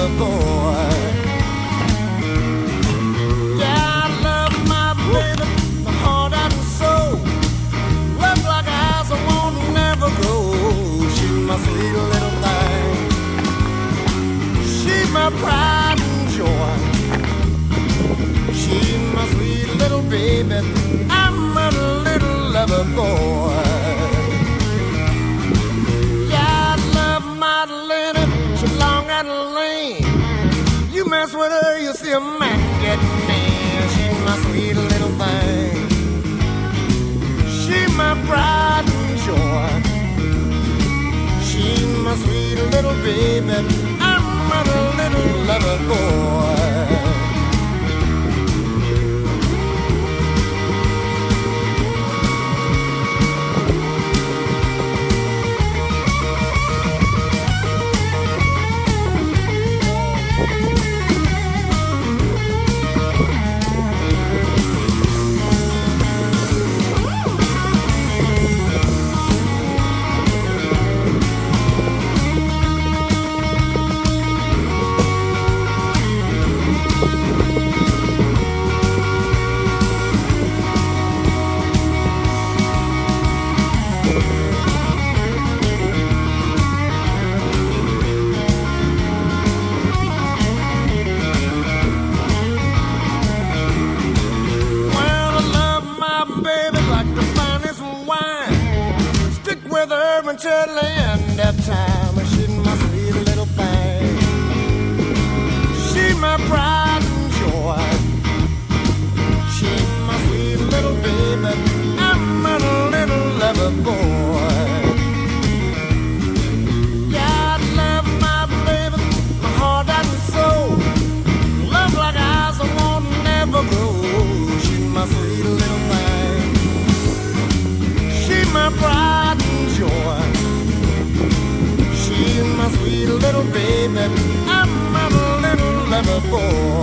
lover boy. Yeah, I love my baby, my heart and soul. Love like eyes I won't never grow. She's my sweet little thing. She's my pride and joy. She's my sweet little baby. I'm a little lover boy. Yeah, I love Madeline. She's long and lean. You mess with her, you see a man get mean. She's my sweet little thing. She's my pride and joy. She's my sweet little baby. I'm a little lover boy. Until the end of time, she's my sweet little thing. She's my pride and joy. She's my sweet little baby. I'm a little lover boy. Yeah, I love my baby, my heart and soul. Love like eyes I won't never grow. She's my sweet little thing. She's my pride and joy. She's my sweet little baby. I'm a little lover boy.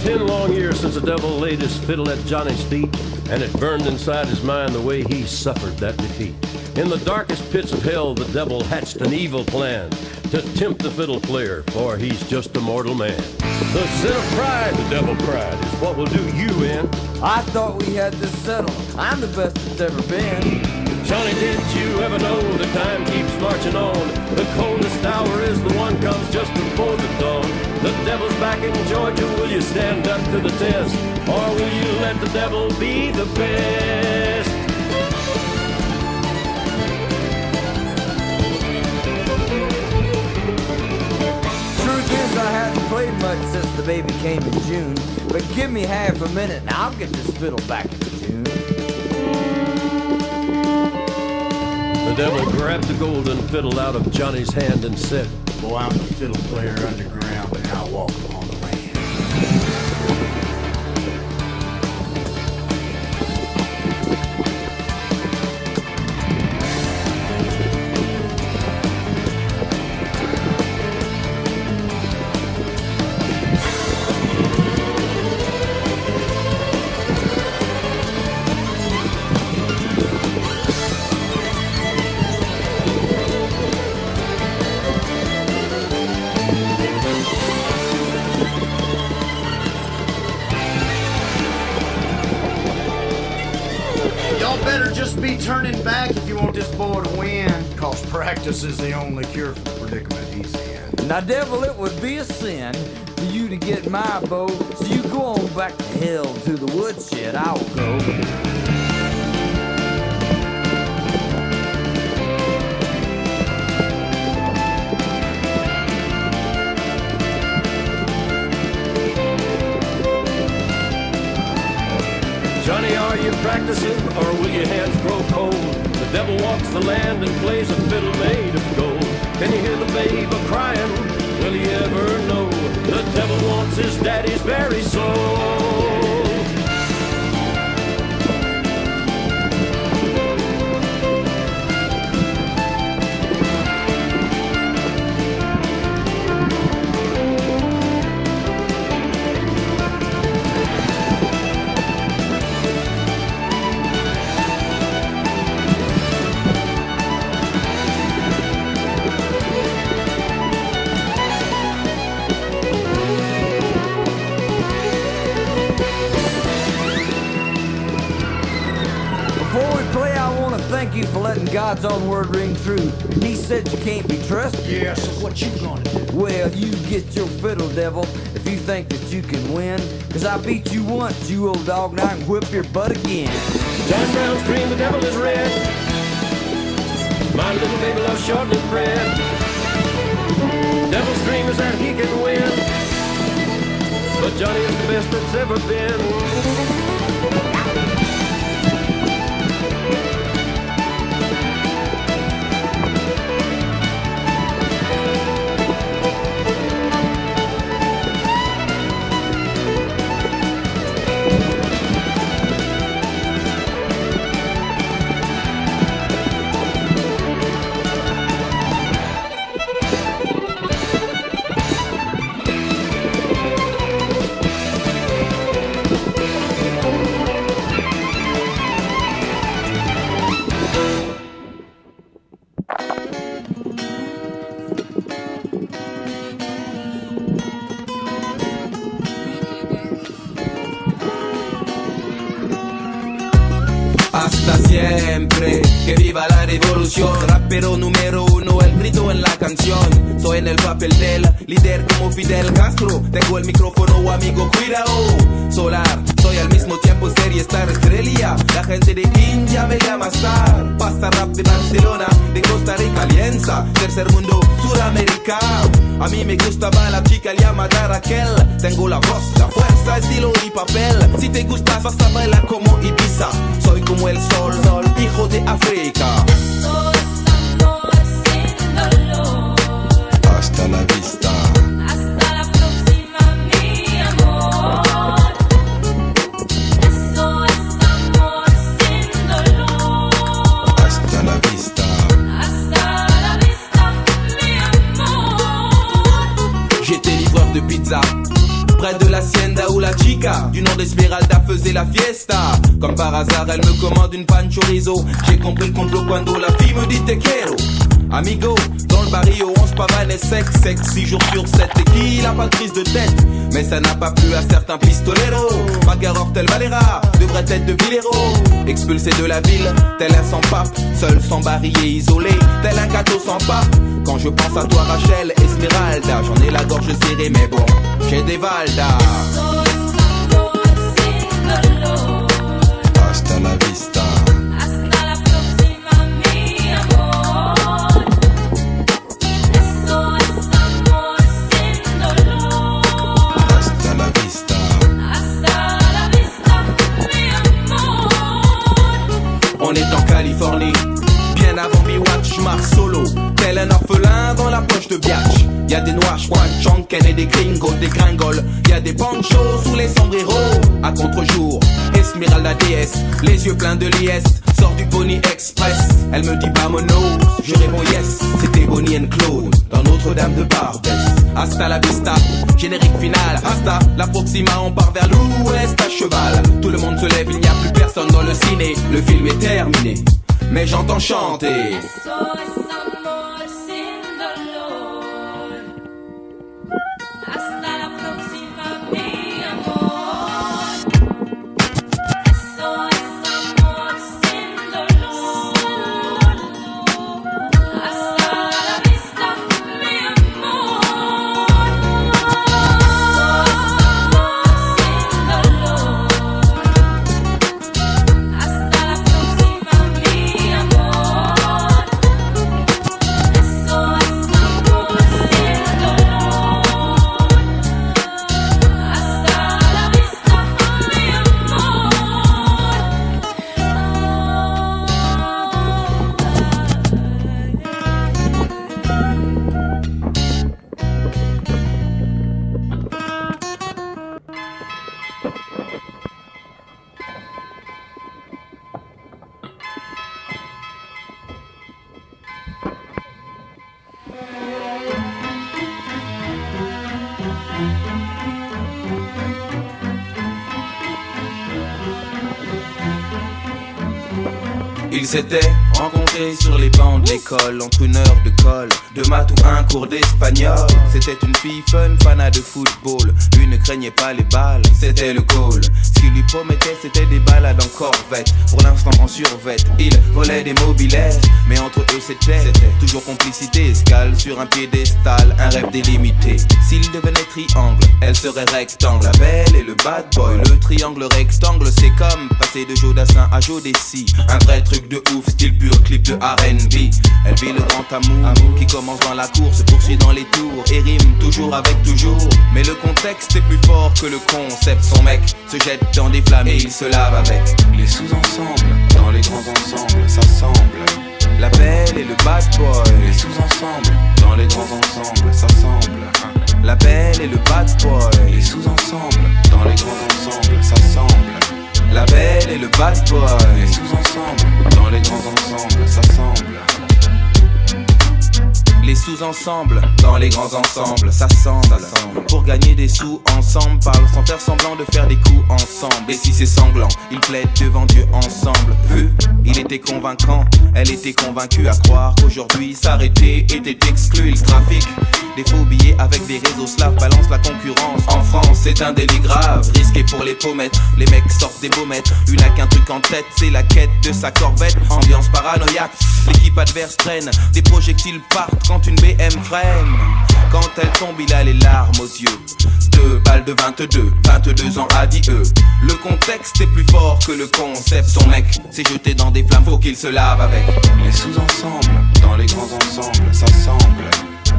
10 long years since the devil laid his fiddle at Johnny's feet, and it burned inside his mind the way he suffered that defeat. In the darkest pits of hell, the devil hatched an evil plan to tempt the fiddle player, for he's just a mortal man. The sin of pride, the devil cried, is what will do you in. I thought we had this settled. I'm the best it's ever been. Johnny, did you ever know the time keeps marching on? The coldest hour is the one comes just before the dawn. The devil's back in Georgia, will you stand up to the test? Or will you let the devil be the best? Truth is, I hadn't played much since the baby came in June. But give me half a minute and I'll get this fiddle back in tune. The devil grabbed the golden fiddle out of Johnny's hand and said, "Boy, I'm the fiddle player underground, but now walk on the land." Y'all better just be turning back if you want this boy to win. Cause practice is the only cure for the predicament he's in. Now, devil, it would be a sin for you to get my bow. So you go on back to hell to the woodshed. I will go. Johnny, are you practicing, or will your hands grow cold? The devil walks the land and plays a fiddle made of gold. Can you hear the babe a-crying? Will he ever know? The devil wants his daddy's very soul. Thank you for letting God's own word ring true. He said you can't be trusted. Yeah, so what you gonna do? Well, you get your fiddle, devil, if you think that you can win. Cause I beat you once, you old dog, and I can whip your butt again. John Brown's dream, the devil is red. My little baby loves shortening bread. Devil's dream is that he can win, but Johnny is the best that's ever been. Hasta siempre, que viva la revolución. Rapero número uno, el grito en la canción. Soy en el papel del líder como Fidel Castro. Tengo el micrófono, amigo, cuidado. Solar, soy al mismo tiempo serie Star Estrella. La gente de India me llama Star. Pasta rap de Barcelona, de Costa Rica, Alianza. Tercer mundo, Suramérica. A mí me gustaba la chica llamada Raquel. Tengo la voz, la fuerza, estilo y papel. Si te gustas vas a bailar como Ibiza. Soy como el sol, hijo de África. Esto es amor sin dolor. Hasta la vista. Hasta la próxima, mi amor. Esto es amor sin dolor. Hasta la vista. Hasta la vista, mi amor. J'étais livreur de pizza près de l'hacienda où la chica du nom d'Esmeralda faisait la fiesta. Comme par hasard, elle me commande une pan chorizo. J'ai compris le complot quand la fille me dit te quiero. Amigo, dans le barrio, on se pavane et sec, 6 jours sur 7. Et qui n'a pas de prise de tête? Mais ça n'a pas plu à certains pistoleros. Magaror tel Valera devrait être de Villero. Expulsé de la ville, tel un sans-pape. Seul, sans barillet, isolé, tel un gâteau sans pape. Quand je pense à toi Rachel, Esmeralda, j'en ai la gorge serrée mais bon, j'ai des Valda. Hasta la vista. Hasta la próxima, mi amor. Eso es amor sin dolor. Hasta la vista. Hasta la vista, mi amor. On est en Californie, bien avant mi-watch, j'marche solo, tel un orphelin dans la poche de biatch. Y'a des noirs, Chonken et des gringos, des gringoles. Y'a des ponchos sous les sombreros. À contre-jour, Esmeralda déesse, les yeux pleins de liesse, sort du Pony Express. Elle me dit vamonos, je réponds yes. C'était Bonnie and Claude dans Notre-Dame de Barbès. Hasta la vista, générique final. Hasta la proxima, on part vers l'ouest à cheval. Tout le monde se lève, il n'y a plus personne dans le ciné. Le film est terminé, mais j'entends chanter. Eso es amor sin dolor. Hasta la próxima, mi amor. Eso es amor sin dolor. Hasta la vista, mi amor. Eso es amor sin dolor. Hasta la vista, mi amor. Ils s'étaient rencontrés sur les bancs de l'école, entre une heure de colle, de maths ou un cours d'espagnol. C'était une fille fun, fanat de football. Lui ne craignait pas les balles, c'était le goal. Ce qu'il lui promettait, c'était des balades en corvette. Pour l'instant en survette, il volait des mobilettes. Mais entre eux c'était toujours complicité. Escale sur un piédestal, un rêve délimité. S'il devenait triangle, elle serait rectangle. La belle et le bad boy, le triangle rectangle. C'est comme passer de Jodassin à Jodeci. Un vrai truc de ouf, style pur clip de R&B. Elle vit le grand amour qui commence dans la cour, se poursuit dans les tours et rime toujours avec toujours. Mais le contexte est plus fort que le concept. Son mec se jette dans des flammes et il se lave avec. Les sous-ensembles, dans les grands ensembles, ça semble. La belle et le bad boy. Les sous-ensembles, dans les grands ensembles, ça semble. La belle et le bad boy. Les sous-ensembles, dans les grands ensembles, ça semble. La belle et le bad boy. Les sous-ensembles, dans les grands ensembles, ça semble. Les sous-ensembles, dans les grands ensembles, ça semble. Pour gagner des sous ensemble, parle sans faire semblant de faire des coups ensemble. Et si c'est sanglant, ils plaident devant Dieu ensemble. Il était convaincant, elle était convaincue à croire qu'aujourd'hui s'arrêter était exclu. Il trafic des faux billets avec des réseaux slaves, balance la concurrence. En France, c'est un délit grave, risqué pour les pommettes. Les mecs sortent des baumettes, lui n'a qu'un truc en tête, c'est la quête de sa corvette. Ambiance paranoïaque, l'équipe adverse traîne, des projectiles partent quand une BM freine. Quand elle tombe, il a les larmes aux yeux. 2 balles de 22 ans adieu. Le contexte est plus fort que le concept. Son mec s'est jeté dans des flammes, faut qu'il se lave avec. Les sous-ensembles, dans les grands ensembles, ça semble.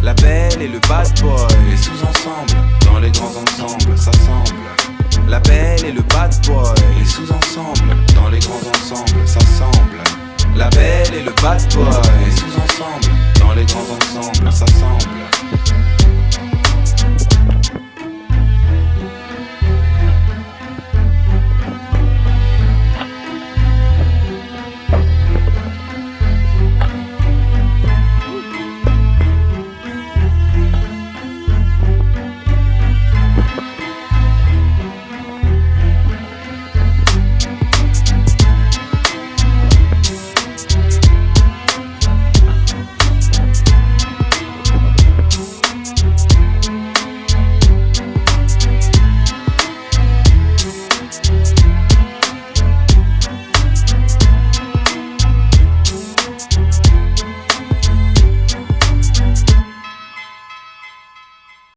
La belle et le bad boy. Les sous-ensembles, dans les grands ensembles, ça semble. La belle et le bad boy. Les sous-ensembles, dans les grands ensembles, ça semble. La belle et le bad boy. Les sous-ensembles, dans les grands ensembles, ça semble.